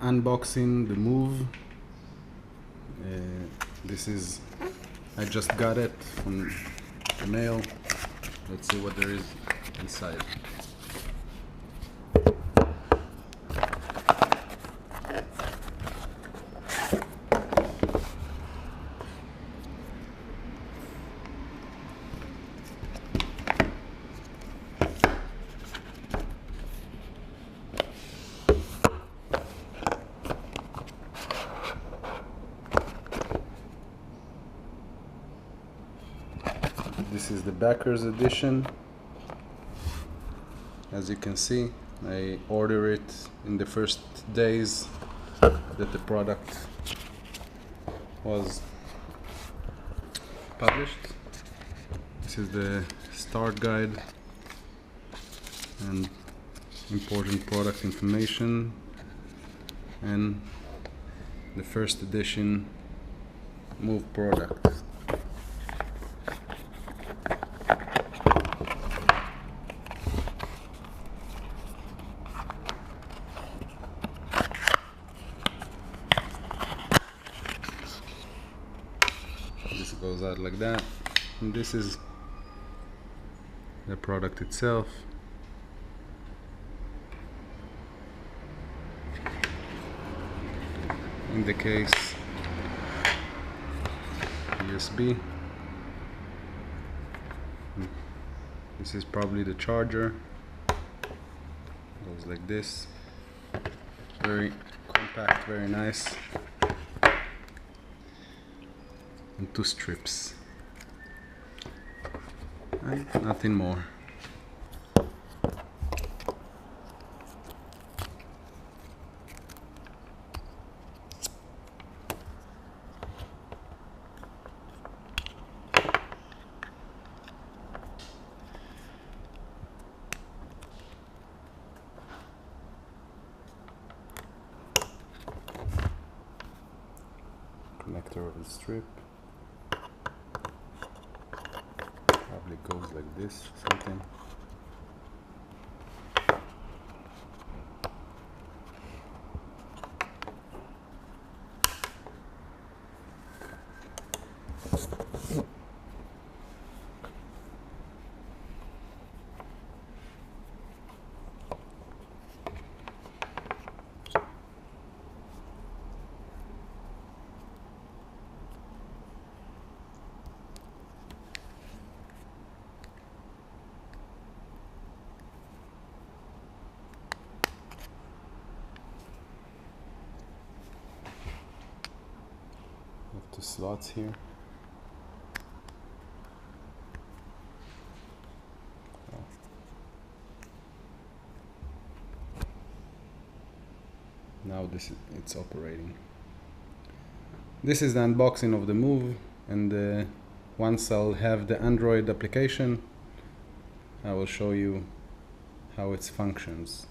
unboxing the Moov. This is, I just got it from the mail. Let's see what there is inside. This is the backers edition. As you can see, I ordered it in the first days that the product was published. This is the start guide and important product information, and the first edition Moov product. This goes out like that, and this is the product itself. In the case, USB. This is probably the charger. Goes like this. Very compact, very nice. And 2 strips. And nothing more. Connector of the strip. Probably goes like this, something. Have 2 slots here. Now it's operating. This is the unboxing of the Moov, and once I'll have the Android application, I will show you how it functions.